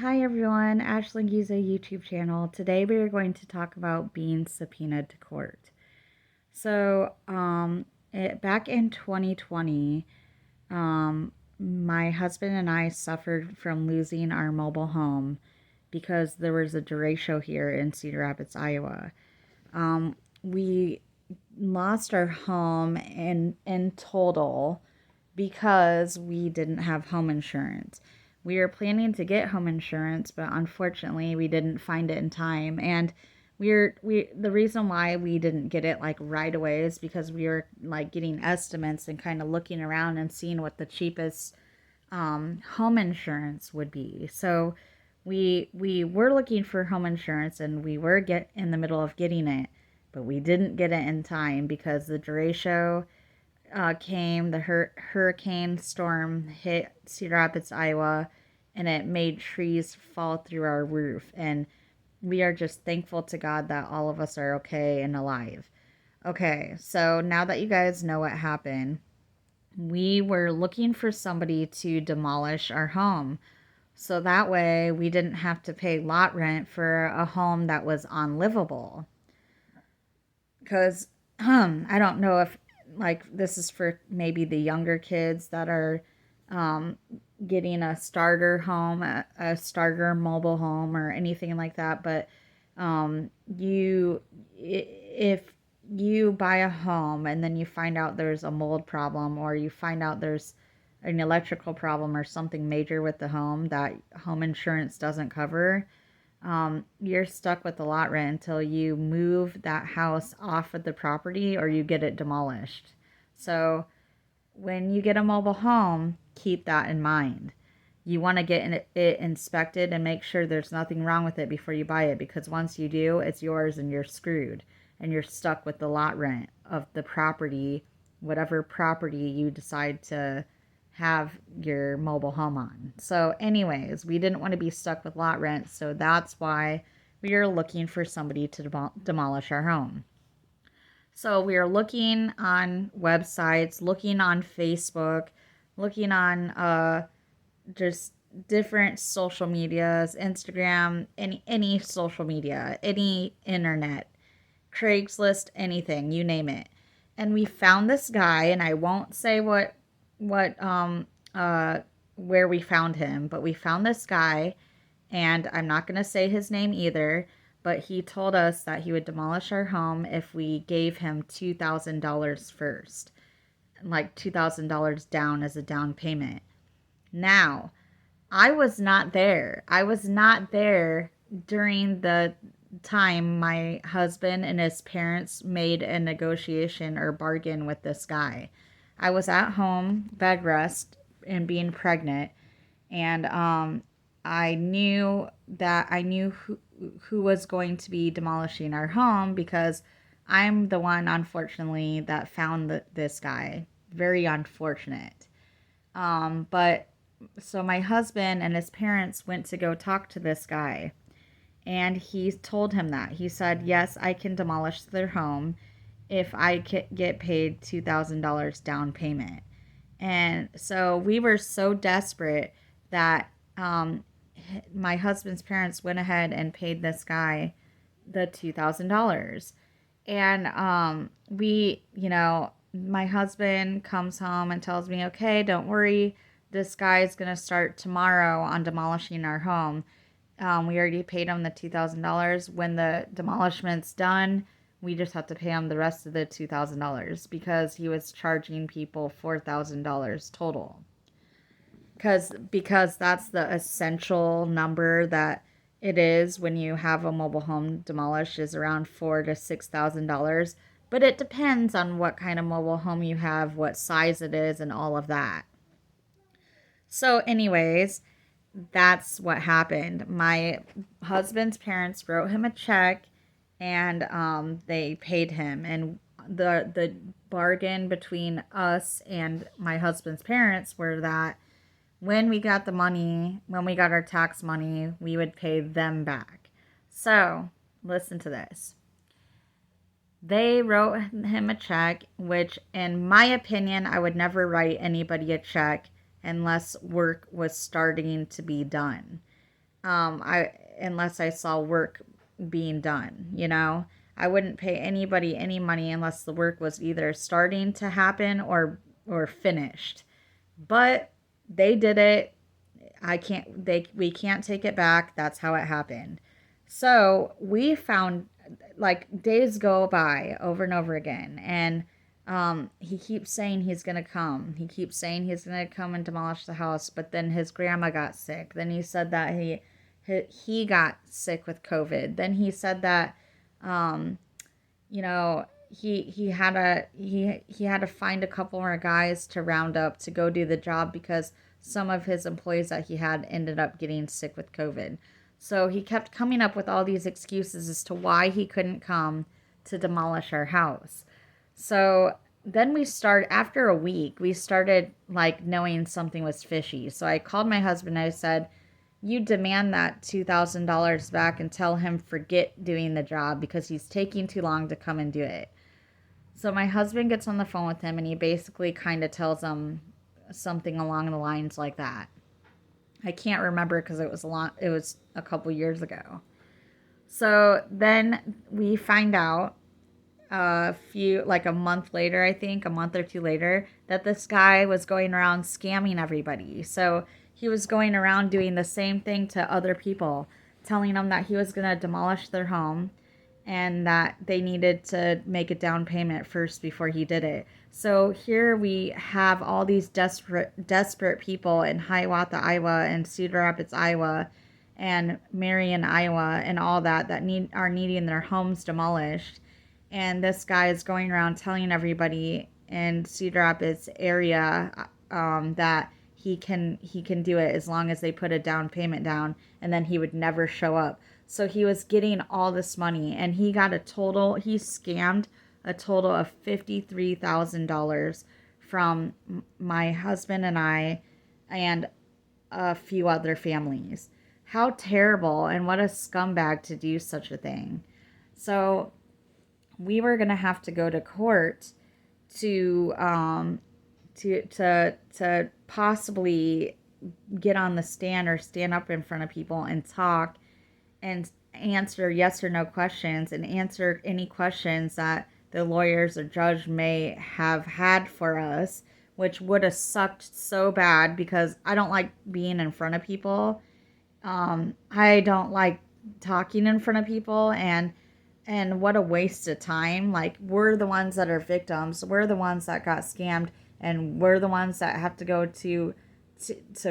Hi everyone, Ashley Giza YouTube channel. Today we are going to talk about being subpoenaed to court. So, back in 2020, my husband and I suffered from losing our mobile home because there was a derecho here in Cedar Rapids, Iowa. We lost our home in total because we didn't have home insurance. We were planning to get home insurance, but unfortunately we didn't find it in time. And we the reason why we didn't get it like right away is because we were like getting estimates and kind of looking around and seeing what the cheapest home insurance would be. So we were looking for home insurance and we were get in the middle of getting it, but we didn't get it in time because the derecho came, the hurricane storm hit Cedar Rapids, Iowa, and it made trees fall through our roof. And we are just thankful to God that all of us are okay and alive. Okay, so now that you guys know what happened, we were looking for somebody to demolish our home. So that way we didn't have to pay lot rent for a home that was unlivable. Because I don't know if like this is for maybe the younger kids that are um, getting a starter home, a starter mobile home, or anything like that. But if you buy a home and then you find out there's a mold problem, or you find out there's an electrical problem or something major with the home that home insurance doesn't cover, you're stuck with the lot rent until you move that house off of the property or you get it demolished. So when you get a mobile home, keep that in mind. You want to get it inspected and make sure there's nothing wrong with it before you buy it, because once you do, it's yours and you're screwed and you're stuck with the lot rent of the property, whatever property you decide to have your mobile home on. So, anyways, we didn't want to be stuck with lot rent, so that's why we are looking for somebody to demolish our home. So we are looking on websites, looking on Facebook, looking on just different social medias, Instagram, any social media, any internet, Craigslist, anything, you name it. And we found this guy, and I won't say what uh where we found him, but we found this guy, and I'm not going to say his name either, but he told us that he would demolish our home if we gave him $2,000 first, like $2,000 down as a down payment. Now, I was not there. I was not there during the time my husband and his parents made a negotiation or bargain with this guy. I was at home, bed rest, and being pregnant, and I knew who was going to be demolishing our home, because I'm the one, unfortunately, that found this guy. Very unfortunate. But so my husband and his parents went to go talk to this guy, and he told him that. He said, "Yes, I can demolish their home if I get paid $2,000 down payment." And so we were so desperate that my husband's parents went ahead and paid this guy the $2,000. And my husband comes home and tells me, "Okay, don't worry. This guy's going to start tomorrow on demolishing our home. We already paid him the $2,000. When the demolishment's done, we just have to pay him the rest of the $2,000, because he was charging people $4,000 total. Because that's the essential number that it is when you have a mobile home demolished, is around $4,000 to $6,000. But it depends on what kind of mobile home you have, what size it is, and all of that. So, anyways, that's what happened. My husband's parents wrote him a check, and they paid him. And the bargain between us and my husband's parents were that when we got the money, when we got our tax money, we would pay them back. So, listen to this. They wrote him a check, which, in my opinion, I would never write anybody a check unless work was starting to be done. I unless I saw work being done, you know. I wouldn't pay anybody any money unless the work was either starting to happen or finished. But they did it. I can't they we can't take it back. That's how it happened. So, we found like days go by over and over again, and he keeps saying he's going to come. He keeps saying he's going to come and demolish the house, but then his grandma got sick. Then he said that he got sick with COVID. Then he said that um you know, he had to find a couple more guys to round up to go do the job because some of his employees that he had ended up getting sick with COVID. So he kept coming up with all these excuses as to why he couldn't come to demolish our house. So then after a week, we started like knowing something was fishy. So I called my husband and I said, you demand that $2,000 back and tell him forget doing the job because he's taking too long to come and do it. So my husband gets on the phone with him and he basically kind of tells him something along the lines like that. I can't remember because it was a couple years ago. So then we find out like a month later, I think, a month or two later, that this guy was going around scamming everybody. So he was going around doing the same thing to other people, telling them that he was going to demolish their home and that they needed to make a down payment first before he did it. So here we have all these desperate people in Hiawatha, Iowa, and Cedar Rapids, Iowa, and Marion, Iowa, and all that are needing their homes demolished. And this guy is going around telling everybody in Cedar Rapids area that he can do it as long as they put a down payment down, and then he would never show up. So he was getting all this money, and he scammed a total of $53,000 from my husband and I and a few other families. How terrible, and what a scumbag to do such a thing. So we were going to have to go to court to to possibly get on the stand or stand up in front of people and talk and answer yes or no questions and answer any questions that the lawyers or judge may have had for us, which would have sucked so bad because I don't like being in front of people. I don't like talking in front of people, and what a waste of time. Like, we're the ones that are victims. We're the ones that got scammed, and we're the ones that have to go to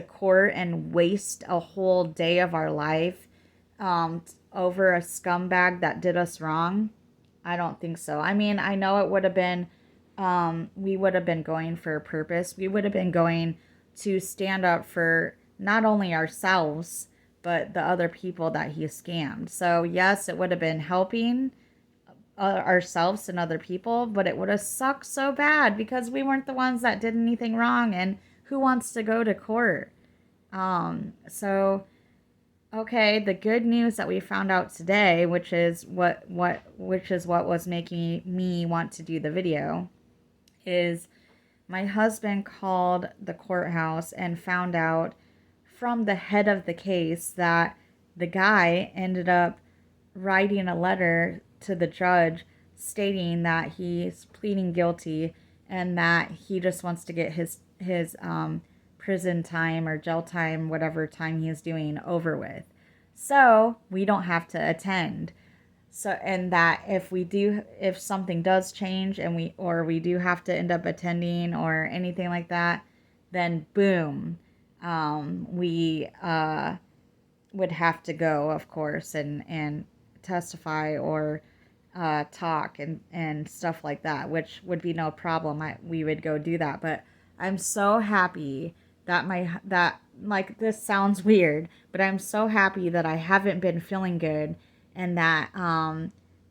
court and waste a whole day of our life over a scumbag that did us wrong. I don't think so. I mean, I know it would have been, we would have been going for a purpose. We would have been going to stand up for not only ourselves, but the other people that he scammed. So, yes, it would have been helping ourselves and other people, but it would have sucked so bad because we weren't the ones that did anything wrong, and who wants to go to court? So okay, the good news that we found out today, which is what was making me want to do the video, is my husband called the courthouse and found out from the head of the case that the guy ended up writing a letter to the judge stating that he's pleading guilty and that he just wants to get his prison time or jail time, whatever time he's doing, over with. So we don't have to attend. So, and that if something does change and we do have to end up attending or anything like that, then boom, we would have to go, of course, and testify or talk and stuff like that, which would be no problem. We would go do that. But I'm so happy that like, this sounds weird, but I'm so happy that I haven't been feeling good, and that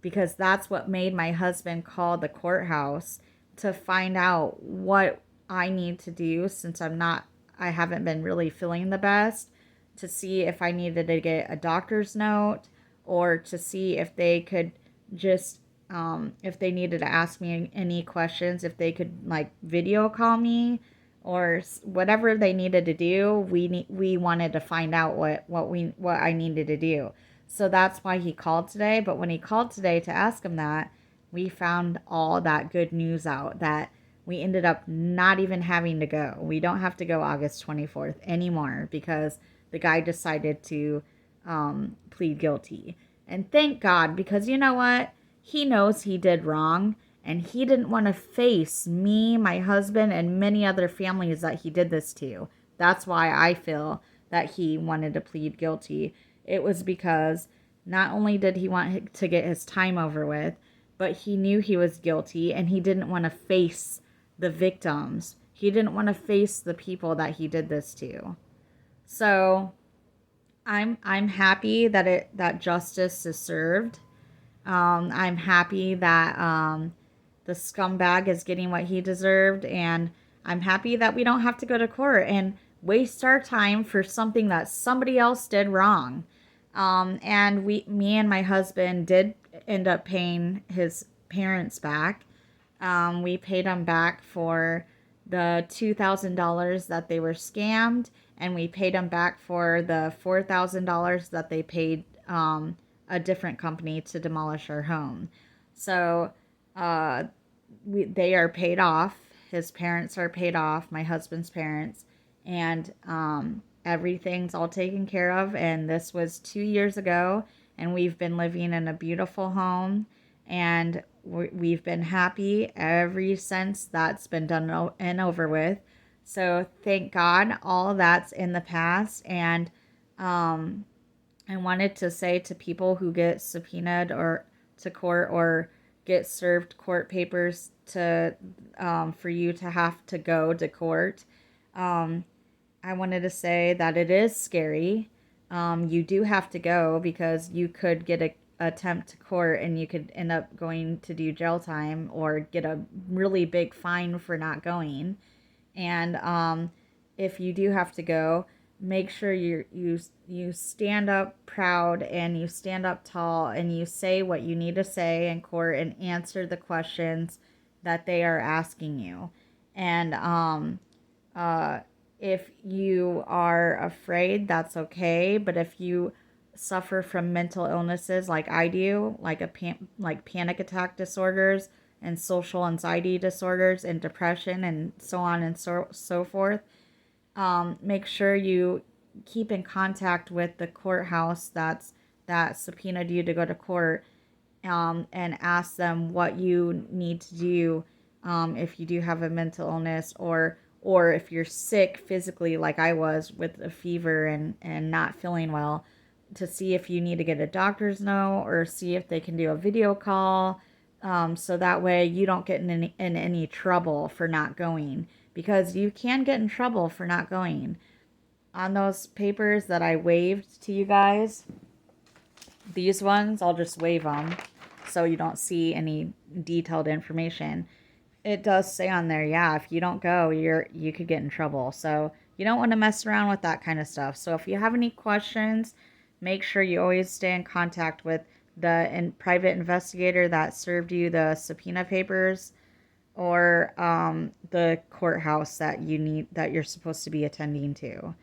because that's what made my husband call the courthouse to find out what I need to do, since I haven't been really feeling the best, to see if I needed to get a doctor's note, or to see if they could just if they needed to ask me any questions, if they could like video call me, or whatever they needed to do. We wanted to find out what I needed to do. So that's why he called today. But when he called today to ask him that, we found all that good news out that we ended up not even having to go. We don't have to go August 24th anymore because the guy decided to plead guilty. And thank God, because you know what? He knows he did wrong, and he didn't want to face me, my husband, and many other families that he did this to. That's why I feel that he wanted to plead guilty. It was because not only did he want to get his time over with, but he knew he was guilty and he didn't want to face the victims. He didn't want to face the people that he did this to. So I'm happy that justice is served. I'm happy that the scumbag is getting what he deserved, and I'm happy that we don't have to go to court and waste our time for something that somebody else did wrong. And me and my husband did end up paying his parents back. We paid them back for the $2,000 that they were scammed, and we paid them back for the $4,000 that they paid a different company to demolish our home. So they are paid off. His parents are paid off, my husband's parents, and everything's all taken care of. And this was 2 years ago, and we've been living in a beautiful home, and we've been happy ever since that's been done and over with. So thank God all that's in the past. And I wanted to say to people who get subpoenaed or to court or get served court papers to for you to have to go to court. I wanted to say that it is scary. You do have to go because you could get a attempt to court and you could end up going to do jail time or get a really big fine for not going. And if you do have to go, make sure you stand up proud and you stand up tall and you say what you need to say in court and answer the questions that they are asking you. And if you are afraid, that's okay. But if you suffer from mental illnesses like I do, like like panic attack disorders and social anxiety disorders and depression and so on and so forth, make sure you keep in contact with the courthouse that subpoenaed you to go to court, and ask them what you need to do if you do have a mental illness, or if you're sick physically like I was with a fever and not feeling well, to see if you need to get a doctor's note or see if they can do a video call, so that way you don't get in any trouble for not going, because you can get in trouble for not going. On those papers that I waved to you guys, these ones, I'll just wave them so you don't see any detailed information. It does say on there, yeah, if you don't go, you could get in trouble. So you don't want to mess around with that kind of stuff. So if you have any questions, make sure you always stay in contact with the private investigator that served you the subpoena papers, or the courthouse that you're supposed to be attending to.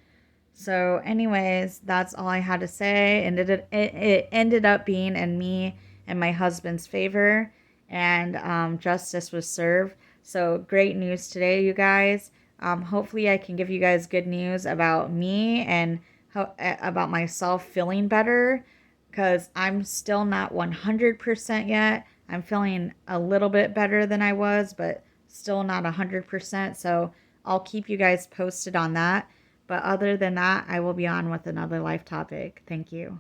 So, anyways, that's all I had to say. And it ended up being in me and my husband's favor, and justice was served. So, great news today, you guys. Hopefully, I can give you guys good news about me and about myself feeling better, because I'm still not 100% yet. I'm feeling a little bit better than I was, but still not 100%. So, I'll keep you guys posted on that. But other than that, I will be on with another life topic. Thank you.